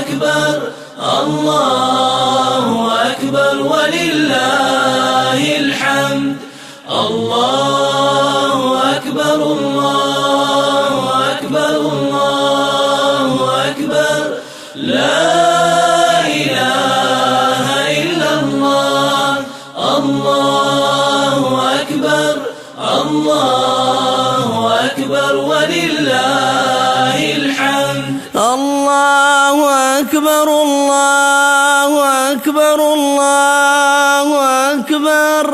أكبر الله أكبر ولله الحمد. الله أكبر الله أكبر الله أكبر لا إله إلا الله. الله أكبر الله أكبر ولله الحمد. الله أكبر الله أكبر الله أكبر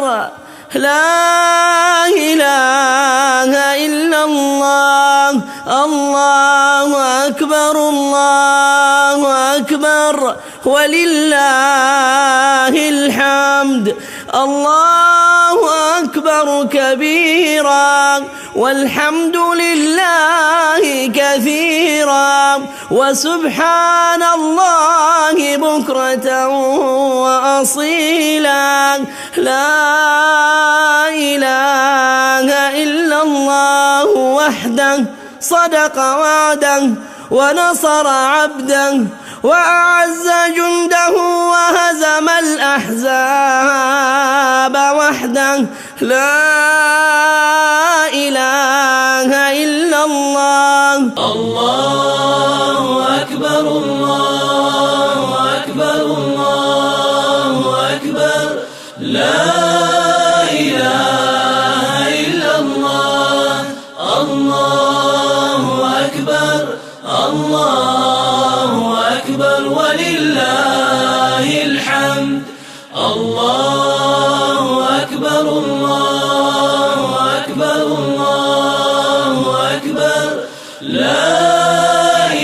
لا إله إلا الله. الله أكبر الله أكبر ولله الحمد. الله أكبر كبيرا والحمد لله كثيرا وسبحان الله بكرة وأصيلا. لا إله إلا الله وحده صدق وعده ونصر عبده وأعز جنده وهزم الأحزاب وحده. لا إله إلا الله. الله أكبر الله أكبر الله أكبر لا إله إلا الله. الله أكبر الله أكبر ولله الحمد. الله أكبر الله أكبر الله أكبر لا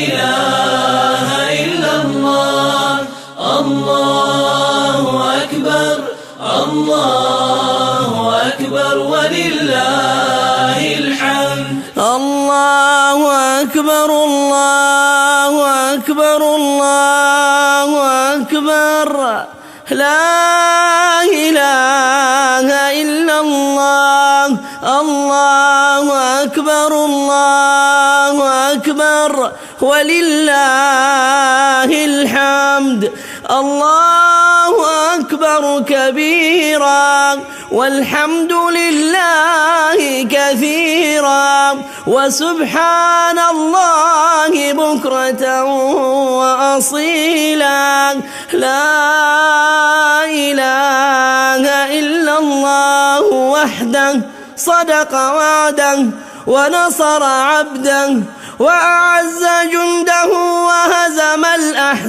إله إلا الله. الله أكبر الله أكبر ولله الحمد. الله أكبر الله أكبر الله أكبر لا إله إلا الله. الله أكبر الله أكبر ولله الحمد. الله أكبر كبيرا والحمد لله كثيرا وسبحان الله بكرة وأصيلا. لا إله إلا الله وحده صدق وعده ونصر عبده وأعز جنده وهزم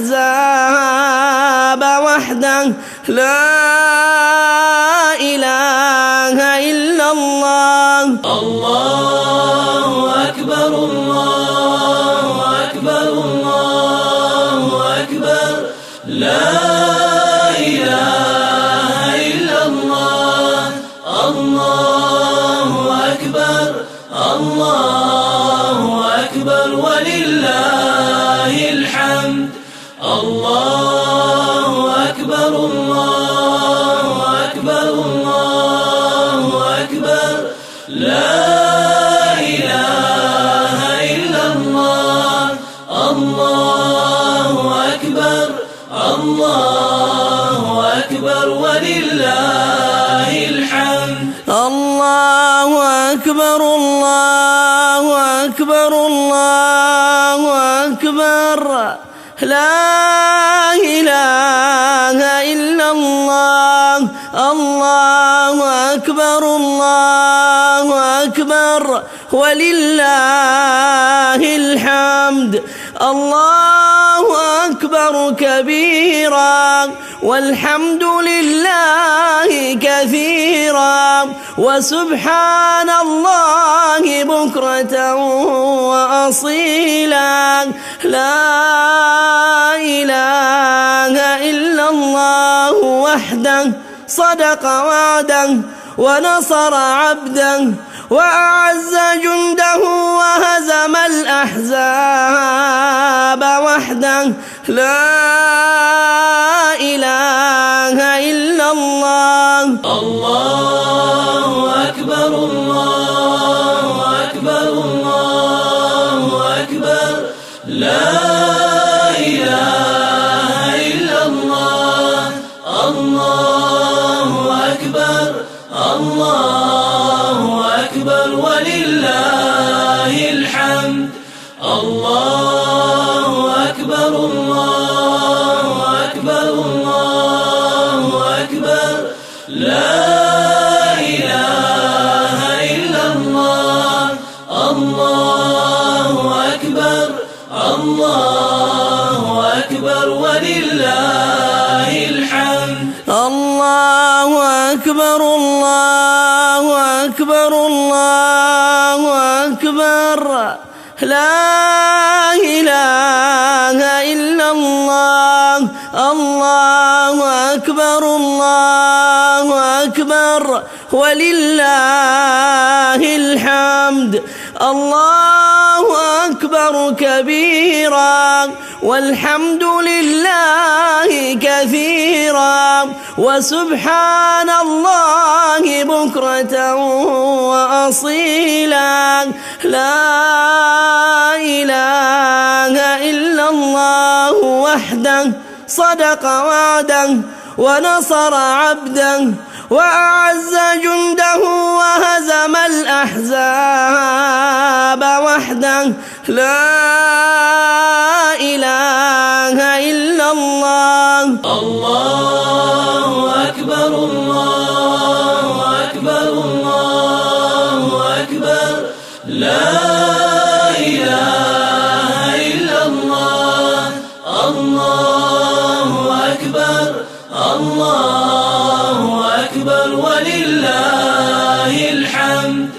الأحزاب وحده. لا إله إلا الله. الله أكبر الله أكبر الله أكبر لا إله إلا الله. الله أكبر الله أكبر ولله الحمد. الله أكبر الله أكبر الله أكبر لا إله إلا الله. الله أكبر الله أكبر ولله الحمد. الله أكبر الله أكبر الله أكبر لا إله إلا الله. الله أكبر الله أكبر ولله الحمد. الله أكبر كبيرا والحمد لله كثيرا وسبحان الله بكرة وأصيلا. لا إله إلا الله وحده صدق وعده ونصر عبده وأعز جنده وهزم الأحزاب وحده. لا إله إلا الله. الله أكبر الله أكبر الله أكبر لا إله الله أكبر الله أكبر لا إله إلا الله الله أكبر الله أكبر ولله الحمد الله أكبر الله أكبر الله أكبر لا إله إلا الله الله أكبر الله أكبر ولله الحمد الله أكبر كبيرا والحمد لله كثيرا وسبحان الله بكرة وأصيلا لا إله إلا الله وحده صدق وعده ونصر عبده وأعز جنده وهزم الأحزاب وحده لا إله إلا الله الله أكبر الله أكبر الله أكبر لا إله إلا الله الله أكبر الله أكبر ولله الحمد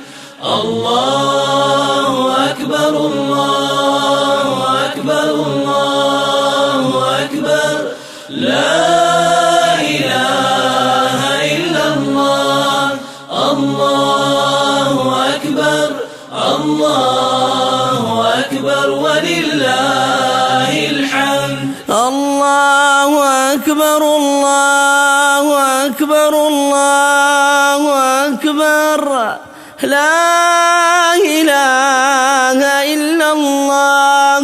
الله أكبر الله أكبر الله أكبر لا إله إلا الله الله أكبر الله أكبر ولله الحمد الله أكبر الله أكبر الله أكبر لا إله إلا الله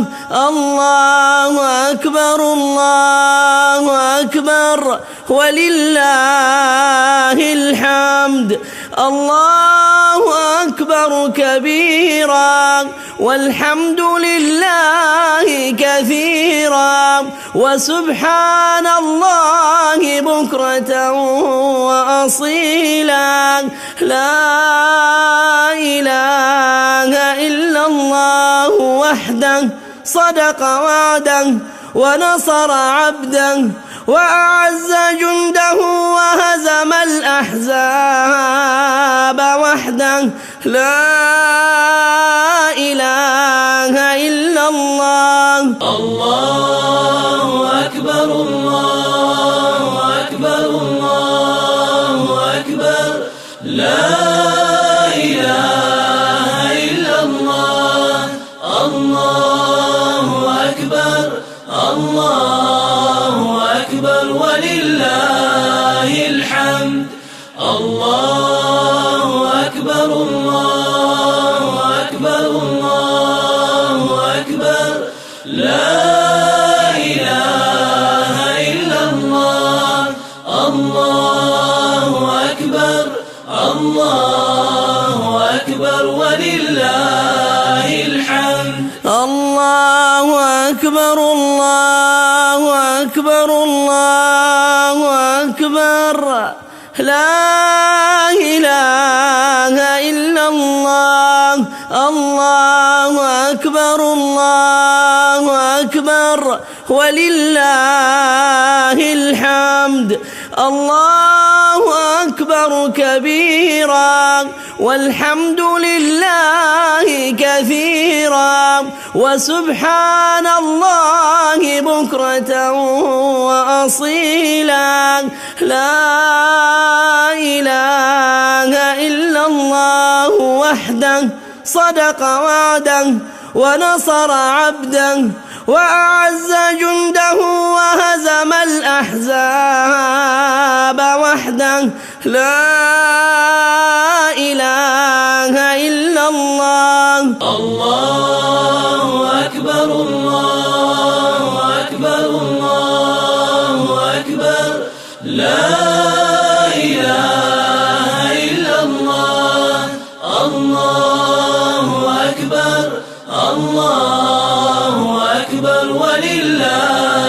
الله أكبر الله أكبر ولله الحمد الله أكبر كبيرا والحمد لله كثيرا وسبحان الله بكرة وأصيلا لا إله إلا الله وحده صدق وعده ونصر عبده وأعز جنده وهزم الأحزاب وحده لا إله إلا الله الله أكبر الله أكبر الله أكبر لا إله إلا الله الله أكبر الله أكبر ولله الحمد الله أكبر الله أكبر الله أكبر لا إله إلا الله الله أكبر الله أكبر ولله الحمد الله أكبر الله أكبر الله أكبر لا إله إلا الله الله أكبر الله أكبر ولله الحمد الله أكبر كبيرا والحمد لله كثيرا وسبحان الله بكرة وأصيلا لا إله إلا الله وحده صدق وعده ونصر عبده وأعز جنده وهزم الأحزاب وحده لا إله إلا الله الله أكبر الله أكبر الله أكبر لا إله إلا الله الله أكبر الله أكبر ولله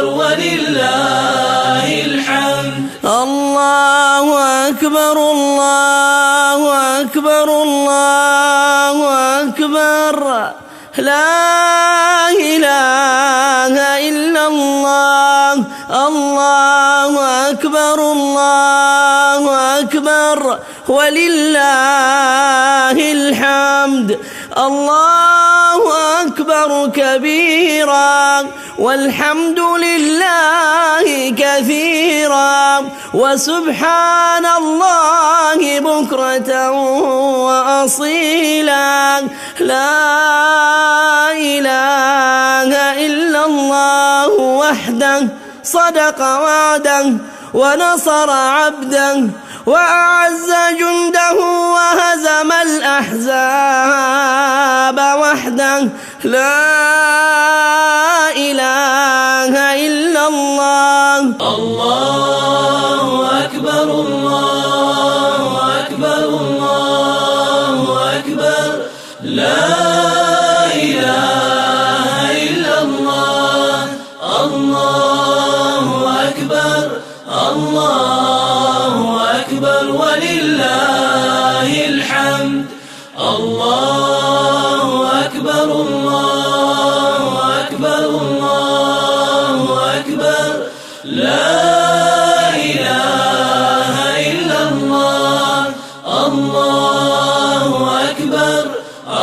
أكبر ولله الحمد. الله أكبر الله أكبر الله أكبر لا إله إلا الله. الله أكبر الله أكبر ولله الحمد. الله أكبر كبيرا والحمد لله كثيرا وسبحان الله بكرة وأصيلا. لا إله إلا الله وحده صدق وعده ونصر عبده وأعز جنده وهزم الأحزاب وحده. لا إله إلا الله. الله أكبر الله أكبر الله أكبر لا إله إلا الله. الله أكبر الله أكبر ولله الحمد. الله أكبر الله أكبر الله أكبر لا إله إلا الله. الله أكبر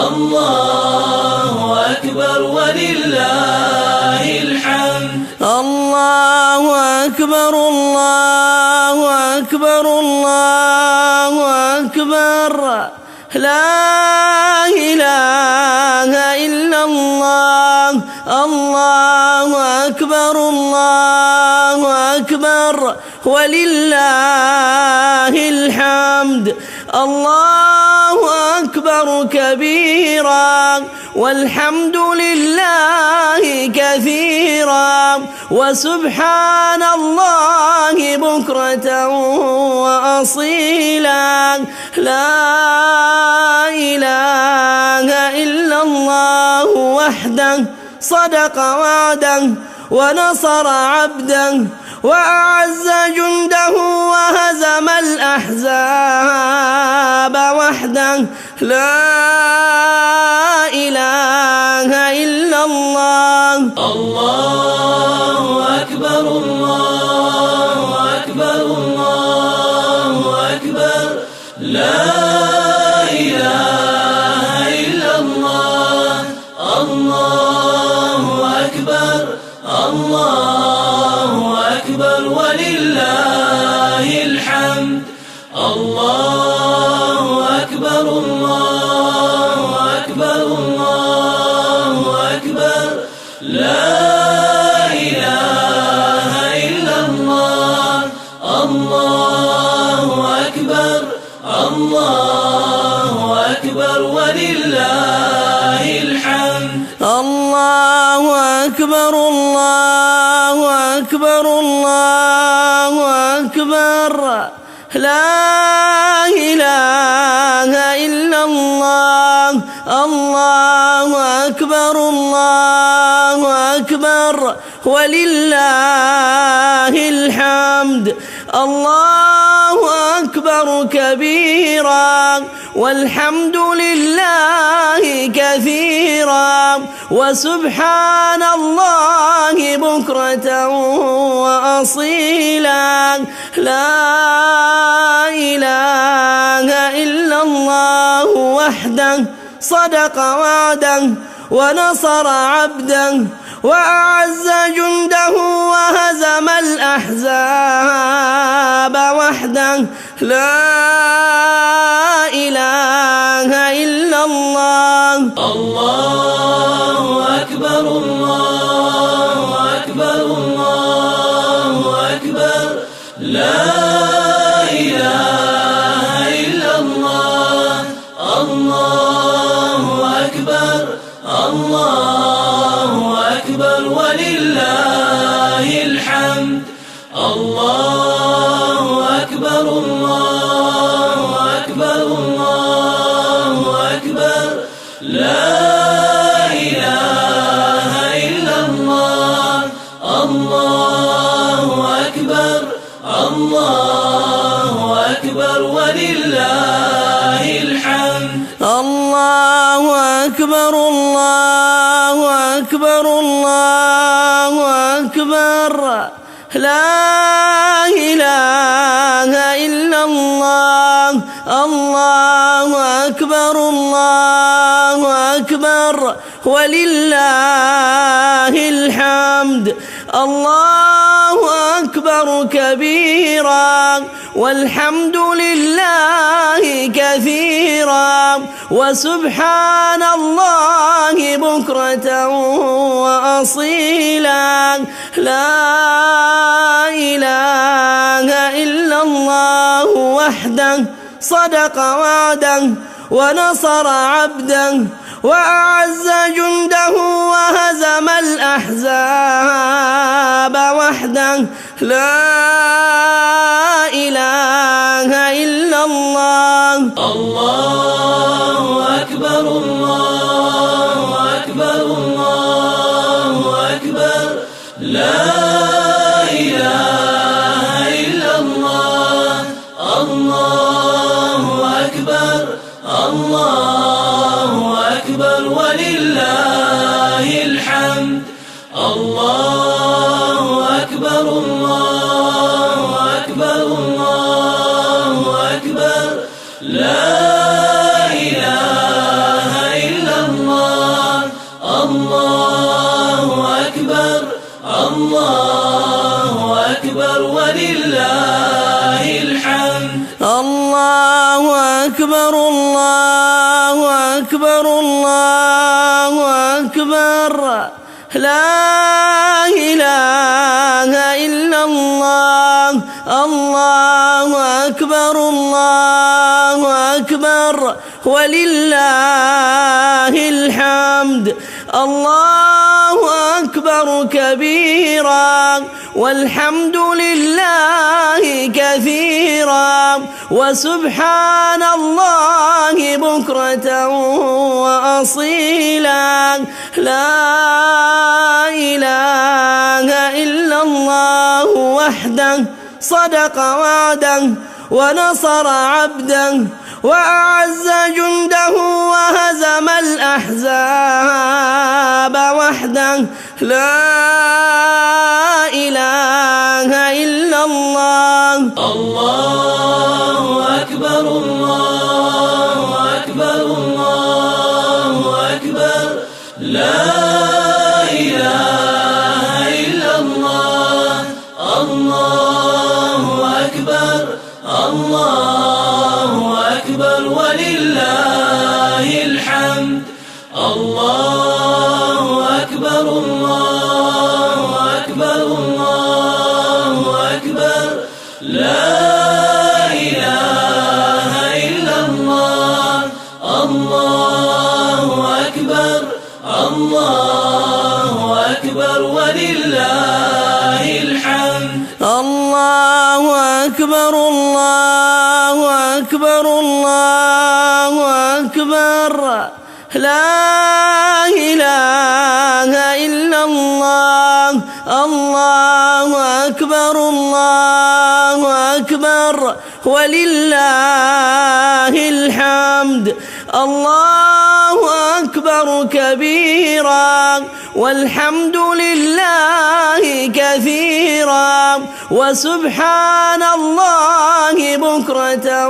الله أكبر ولله الحمد. الله أكبر الله أكبر الله أكبر لا إله إلا الله. الله أكبر الله أكبر ولله الحمد. الله أكبر كبيرا والحمد لله كثيرا وسبحان الله بكرة وأصيلا. لا إله إلا الله وحده صدق وعده ونصر عبده وأعز جنده وهزم الأحزاب وحده. لا إله إلا الله. الله أكبر الله أكبر الله أكبر لا إله إلا الله. الله أكبر الله أكبر ولله الحمد. الله أكبر الله أكبر الله أكبر لا إله إلا الله. الله أكبر الله أكبر ولله الحمد. الله أكبر الله أكبر الله أكبر لا إله إلا الله. الله أكبر الله أكبر ولله الحمد. الله أكبر كبيرا والحمد لله كثيرا وسبحان الله بكرة وأصيلا. لا إله إلا الله وحده صدق وعده ونصر عبده وأعز جنده وهزم الأحزاب وحده. لا إله إلا الله. الله أكبر الله أكبر الله أكبر لا إله إلا الله. الله أكبر الله أكبر ولله الحمد. الله أكبر الله أكبر الله أكبر لا إله إلا الله. الله أكبر الله أكبر الله أكبر لا إله إلا الله الله أكبر الله أكبر ولله الحمد الله أكبر كبيرا والحمد لله كثيرا وسبحان الله بكرة وأصيلا لا إله إلا الله وحده صدق وعده ونصر عبده وأعز جنده وهزم الأحزاب وحده لا إله إلا الله الله أكبر الله أكبر الله أكبر لا إله إلا الله الله أكبر الله أكبر ولله الحمد الله أكبر الله أكبر الله أكبر لا إله إلا الله الله أكبر الله أكبر ولله الحمد الله أكبر الله أكبر الله أكبر لا إله إلا الله الله أكبر الله أكبر ولله الحمد الله أكبر كبيرا والحمد لله كثيرا وسبحان الله بكرة وأصيلا لا إله إلا الله وحده صدق وعده ونصر عبده وأعز جنده وهزم الأحزاب وحده لا إله إلا الله الله أكبر الله أكبر الله أكبر لا إله إلا الله الله أكبر الله أكبر ولله الحمد الله أكبر الله أكبر الله أكبر لا إله إلا الله الله أكبر الله أكبر ولله الحمد الله أكبر الله أكبر الله أكبر لا إله إلا الله الله أكبر الله أكبر ولله الحمد الله أكبر كبيرا والحمد لله كثيرا وسبحان الله بكرة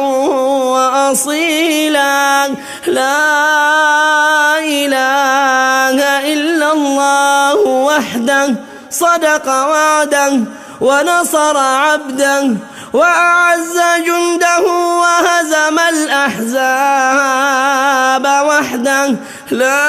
وأصيلا لا إله إلا الله وحده صدق وعده ونصر عبده وأعز جنده وهزم الأحزاب وحده لا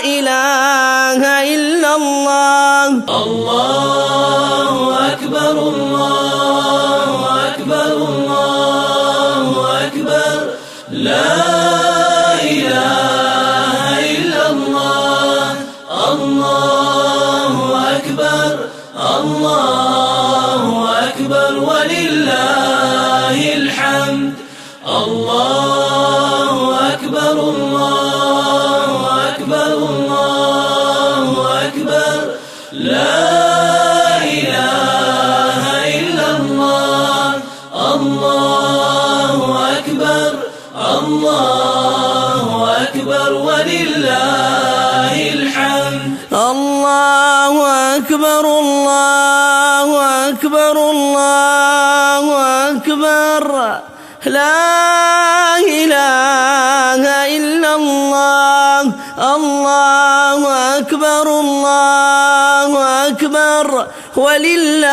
إله إلا الله الله أكبر الله أكبر الله أكبر لا إله إلا الله الله أكبر الله أكبر ولله الحمد الله أكبر الله أكبر الله أكبر لا إله إلا ولله الحمد. الله أكبر الله أكبر الله أكبر لا إله إلا الله. الله أكبر الله أكبر ولله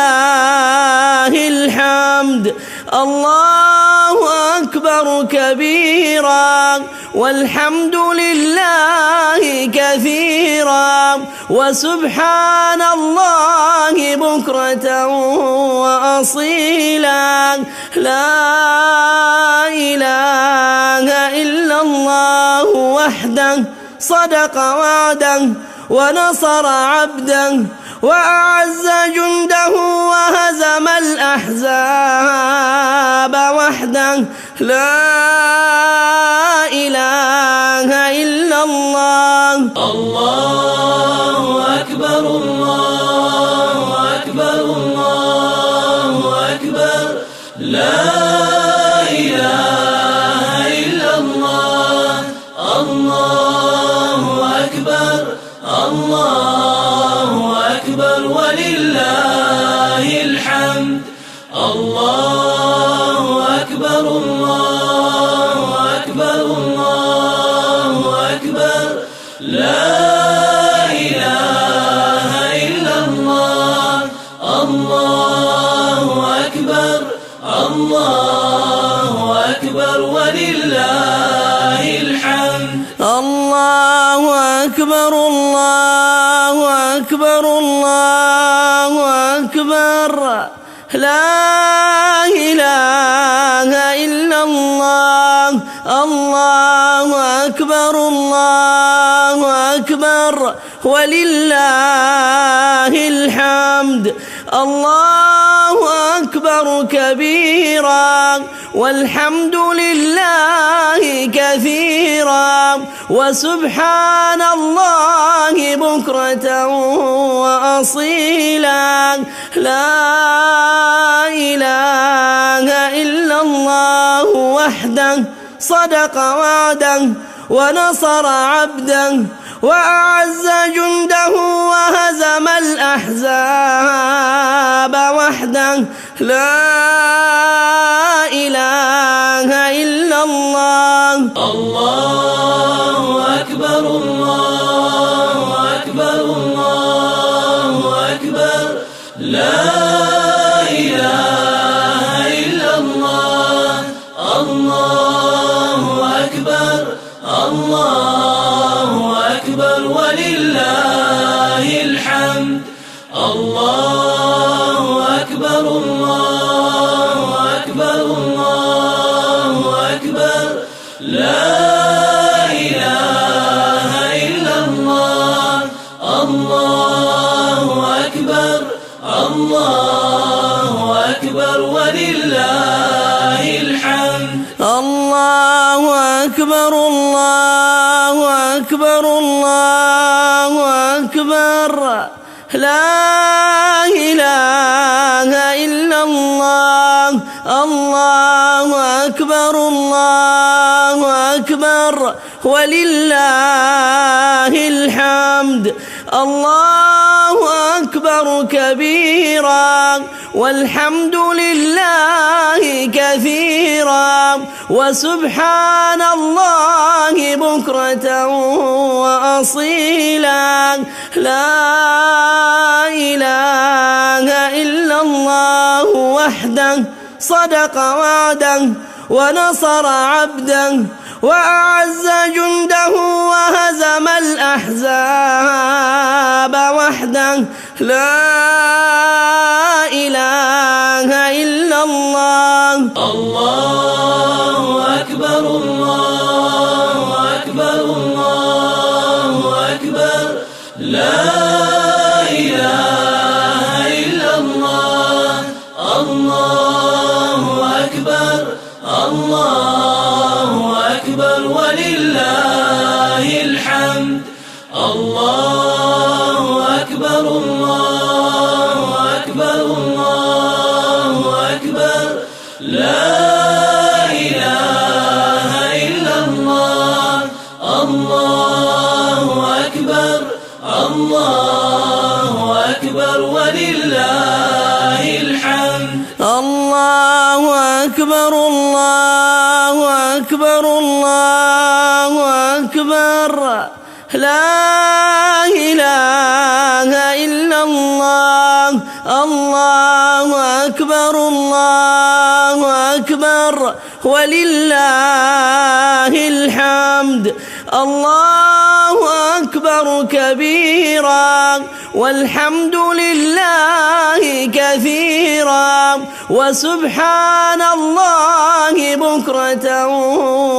الحمد. الله أكبر كبيرا والحمد لله كثيرا وسبحان الله بكرة وأصيلا. لا إله إلا الله وحده صدق وعده ونصر عبده وأعز جنده وهزم الأحزاب وحده. لا إله إلا الله. الله أكبر الله أكبر الله أكبر لا إله إلا الله. الله أكبر الله أكبر ولله الحمد. الله أكبر الله أكبر الله أكبر لا إله إلا الله. الله أكبر الله أكبر ولله الحمد. الله أكبر الله أكبر الله أكبر لا إله إلا الله. الله أكبر الله أكبر ولله الحمد. الله أكبر كبيرا والحمد لله كثيرا وسبحان الله بكرة وأصيلا. لا إله إلا الله وحده صدق وعده ونصر عبده وأعز جنده وهزم الأحزاب وحده. لا إله إلا الله. الله أكبر الله أكبر الله أكبر لا إله إلا الله. الله أكبر الله أكبر ولله الحمد. الله أكبر الله أكبر الله أكبر لا إله إلا الله. الله أكبر الله أكبر ولله الحمد. الله أكبر الله أكبر الله أكبر لا إله إلا الله. الله أكبر الله أكبر ولله الحمد. الله أكبر كبيرا والحمد لله كثيرا وسبحان الله بكرة وأصيلا. لا إله إلا الله وحده صدق وعده ونصر عبده وأعز جنده وهزم الأحزاب وحده. لا إله إلا الله. الله أكبر الله أكبر الله أكبر لا إله إلا الله. الله أكبر الله أكبر ولله الحمد. الله أكبر الله أكبر الله أكبر لا إله إلا الله. الله أكبر الله أكبر الله أكبر لا إله إلا الله الله أكبر الله أكبر ولله الحمد الله أكبر كبيرا والحمد لله كثيرا وسبحان الله بكرة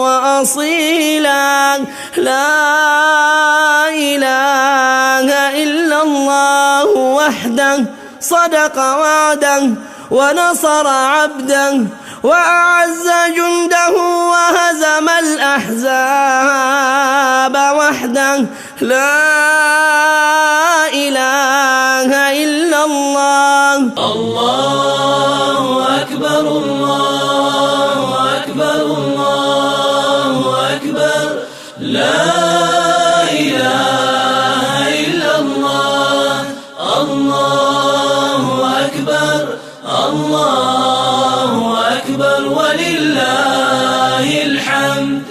وأصيلا لا إله إلا الله وحده صدق وعده ونصر عبده وأعز جنده وهزم الأحزاب وحده لا إله إلا الله الله أكبر الله أكبر الله أكبر لا إله إلا الله الله أكبر الله أكبر ولله الحمد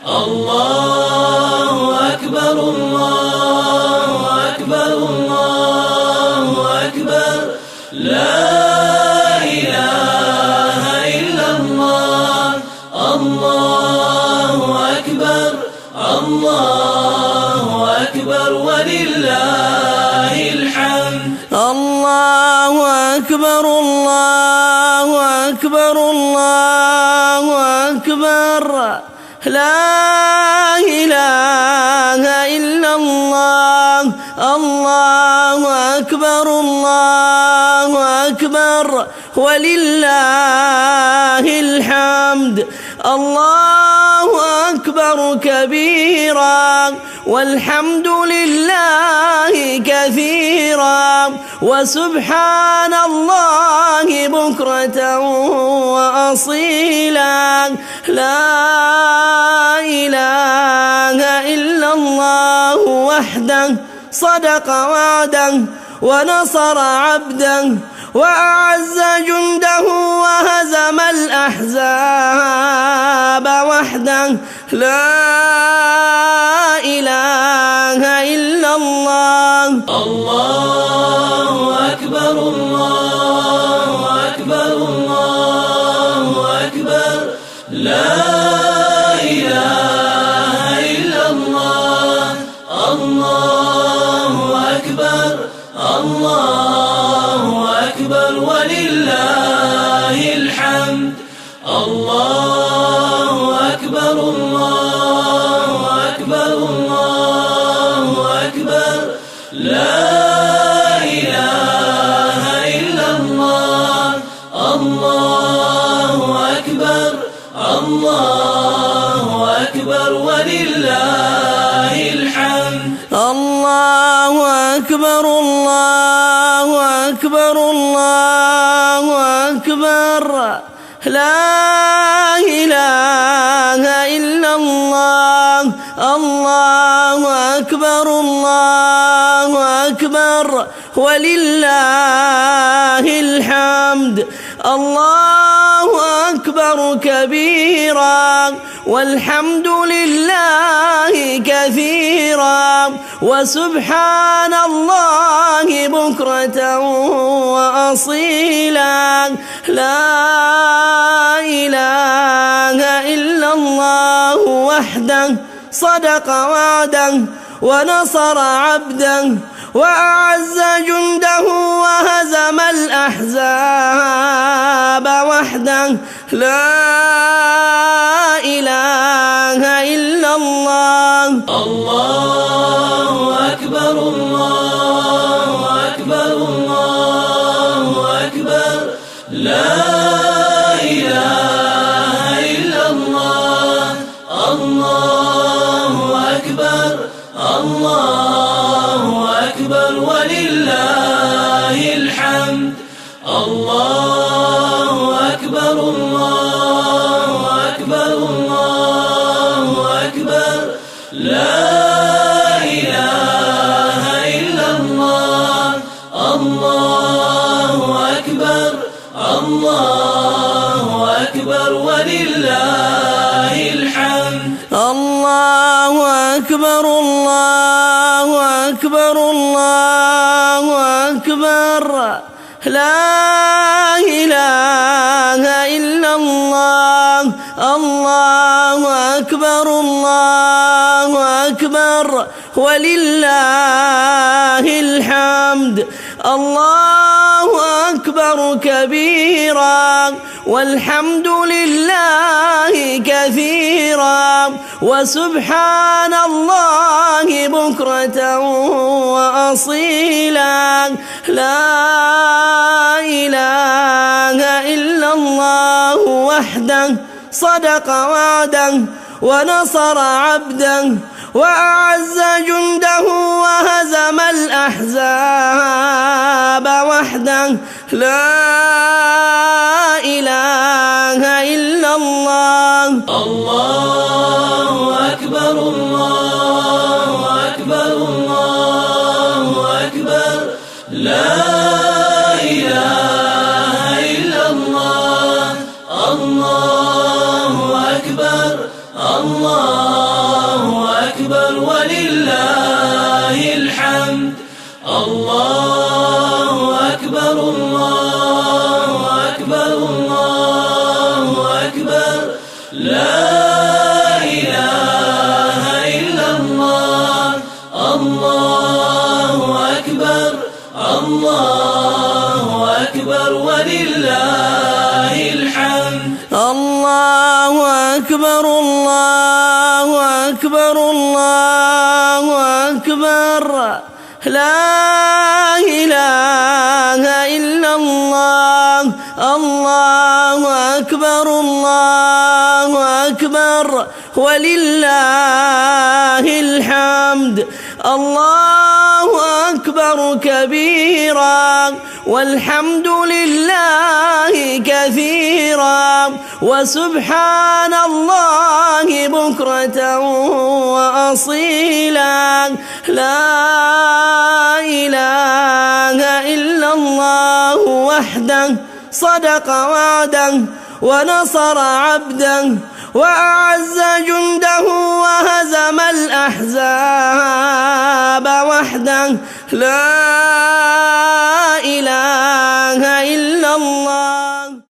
الله أكبر الله أكبر الله أكبر لا إله إلا الله الله أكبر الله أكبر ولله الحمد الله أكبر الله أكبر الله أكبر لا إله إلا الله الله أكبر الله أكبر ولله الحمد الله أكبر كبيرا والحمد لله كثيرا وسبحان الله بكرة وأصيلا لا إله إلا الله وحده صدق وعده ونصر عبده وأعز جنده وهزم الأحزاب وحده لا إله إلا الله الله أكبر الله أكبر الله أكبر لا إله إلا الله الله أكبر الله أكبر ولله الحمد الله أكبر الله أكبر الله أكبر لا إله إلا الله الله أكبر الله أكبر ولله الحمد الله أكبر الله أكبر الله أكبر لا إله إلا الله الله أكبر الله أكبر ولله الحمد الله أكبر كبيرا والحمد لله كثيرا وسبحان الله بكرة وأصيلا لا إله إلا الله وحده صدق وعده ونصر عبده وأعز جنده وهزم الأحزاب وحده لا إله إلا الله الله أكبر الله أكبر الله أكبر لا إله إلا الله الله أكبر الله أكبر ولله الحمد الله أكبر الله أكبر الله أكبر لا إله إلا الله الله أكبر الله أكبر أكبر الله أكبر الله أكبر لا إله إلا الله الله أكبر الله أكبر ولله الحمد الله أكبر كبيرا والحمد لله كثيرا وسبحان الله بكرة وأصيلا لا إله إلا الله وحده صدق وعده ونصر عبده وأعز جنده وهزم الأحزاب وحده لا إله إلا الله الله أكبر الله أكبر الله أكبر لا إله إلا الله الله أكبر الله أكبر ولله الحمد الله أكبر الله أكبر الله أكبر لا إله إلا الله الله أكبر الله أكبر ولله الحمد الله أكبر الله أكبر الله أكبر لا إله إلا الله الله أكبر الله أكبر ولله الحمد الله أكبر كبيرا والحمد لله كثيرا وسبحان الله بكرة وأصيلا لا إله إلا الله وحده صدق وعده ونصر عبده وأعز جنده وهزم الأحزاب وحده لا إله إلا الله